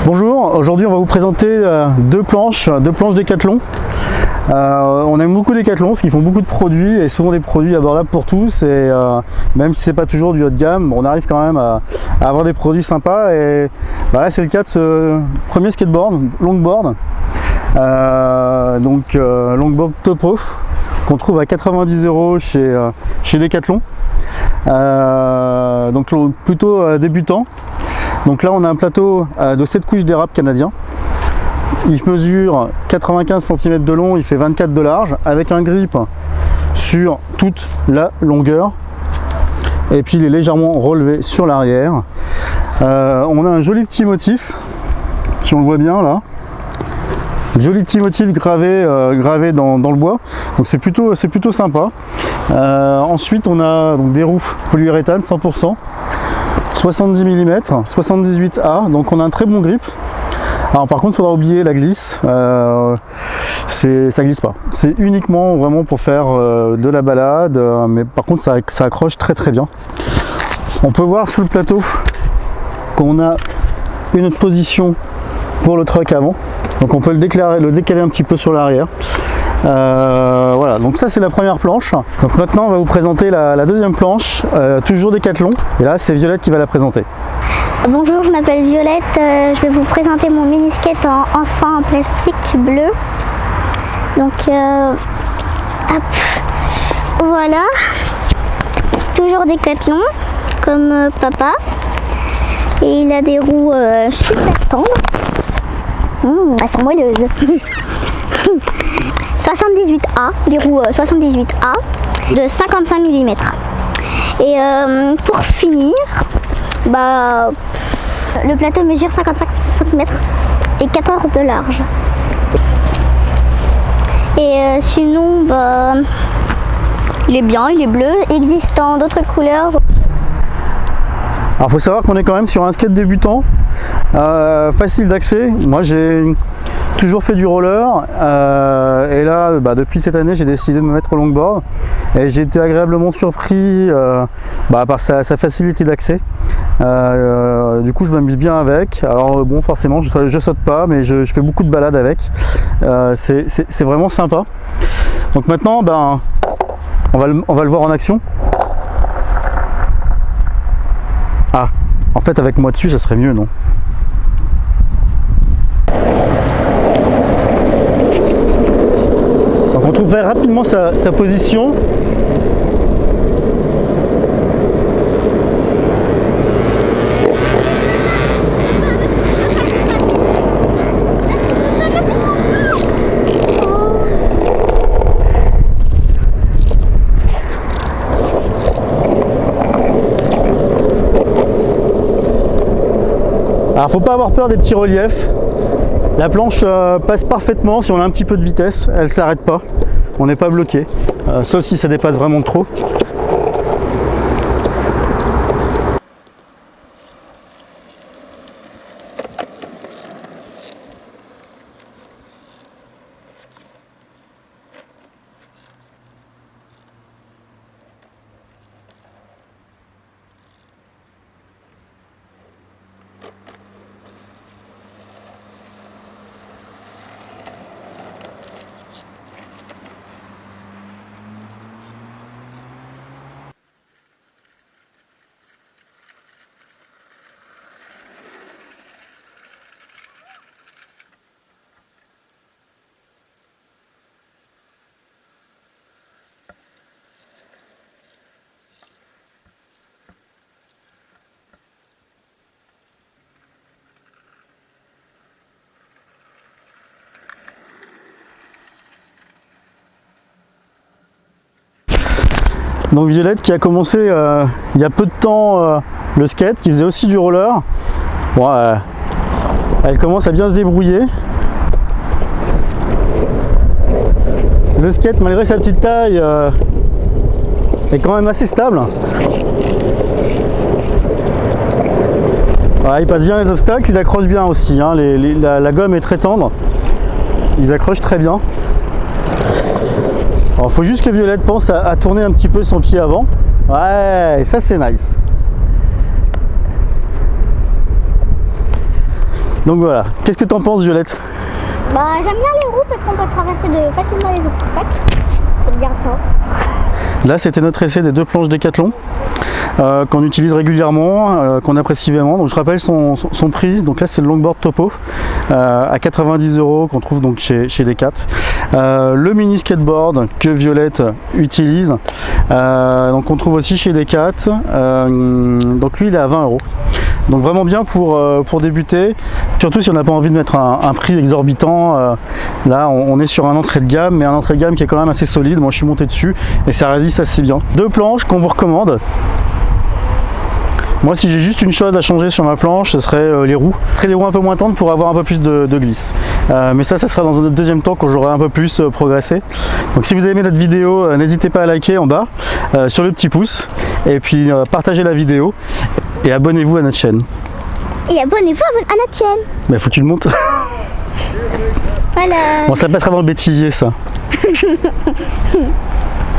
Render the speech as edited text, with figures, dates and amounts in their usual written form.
Bonjour, aujourd'hui on va vous présenter deux planches Décathlon. On aime beaucoup Décathlon parce qu'ils font beaucoup de produits et souvent des produits abordables pour tous, et même si c'est pas toujours du haut de gamme, on arrive quand même à avoir des produits sympas, et là c'est le cas de ce premier skateboard, longboard, longboard Topo, qu'on trouve à 90 € chez Décathlon, donc plutôt débutant. Donc là on a un plateau de 7 couches d'érable canadien. Il mesure 95 cm de long, il fait 24 de large, avec un grip sur toute la longueur, et puis il est légèrement relevé sur l'arrière. On a un joli petit motif, si on le voit bien là, joli petit motif gravé dans le bois, donc c'est plutôt sympa. Ensuite on a donc des roues polyuréthane 100%, 70 mm, 78A, donc on a un très bon grip. Alors par contre il faudra oublier la glisse, ça glisse pas, c'est uniquement vraiment pour faire de la balade, mais par contre ça accroche très bien. On peut voir sous le plateau qu'on a une autre position pour le truck avant, donc on peut le décaler un petit peu sur l'arrière. Voilà, donc ça c'est la première planche. Donc maintenant on va vous présenter la deuxième planche, toujours Décathlon, et là c'est Violette qui va la présenter. Bonjour, je m'appelle Violette, je vais vous présenter mon mini skate en plastique bleu. Donc hop, voilà, toujours Décathlon comme papa, et il a des roues super tendres, elles sont moelleuses. 78A, des roues 78A de 55 mm. Et pour finir, le plateau mesure 55 cm et 14 de large. Et sinon, il est bien, il est bleu, existant d'autres couleurs. Alors il faut savoir qu'on est quand même sur un skate débutant, facile d'accès. Moi j'ai toujours fait du roller, et là depuis cette année j'ai décidé de me mettre au longboard, et j'ai été agréablement surpris par sa facilité d'accès. Du coup je m'amuse bien avec. Alors bon, forcément je saute pas, mais je fais beaucoup de balades avec. C'est vraiment sympa. Donc maintenant on va le voir en action. Ah, en fait avec moi dessus ça serait mieux, non? Donc on trouve rapidement sa position. Alors faut pas avoir peur des petits reliefs. La planche passe parfaitement si on a un petit peu de vitesse, elle s'arrête pas, on n'est pas bloqué, sauf si ça dépasse vraiment trop. Donc Violette qui a commencé il y a peu de temps le skate, qui faisait aussi du roller. Bon, elle commence à bien se débrouiller. Le skate, malgré sa petite taille, est quand même assez stable. Il passe bien les obstacles, il accroche bien aussi, hein. La gomme est très tendre, ils accrochent très bien. Alors, faut juste que Violette pense à tourner un petit peu son pied avant. Ouais, ça c'est nice. Donc voilà, qu'est-ce que t'en penses Violette? Bah j'aime bien les roues parce qu'on peut traverser facilement les obstacles. Faut bien le temps. Là c'était notre essai des 2 planches Décathlon qu'on utilise régulièrement, qu'on apprécie vraiment. Donc je rappelle son prix, donc là c'est le longboard Topo à 90 € qu'on trouve donc chez Decat. Le mini skateboard que Violette utilise, donc on trouve aussi chez Decat, donc lui il est à 20 €. Donc vraiment bien pour débuter, surtout si on n'a pas envie de mettre un prix exorbitant. Là on est sur un entrée de gamme, mais un entrée de gamme qui est quand même assez solide. Moi je suis monté dessus et ça résiste assez bien. 2 planches qu'on vous recommande. Moi si j'ai juste une chose à changer sur ma planche, ce serait les roues. Les roues un peu moins tendres pour avoir un peu plus de glisse. Mais ça sera dans un deuxième temps quand j'aurai un peu plus progressé. Donc si vous avez aimé notre vidéo, n'hésitez pas à liker en bas, sur le petit pouce, et puis partagez la vidéo et abonnez-vous à notre chaîne. Et abonnez-vous à notre chaîne. Mais faut que tu le montes. Voilà. Bon ça passera dans le bêtisier ça.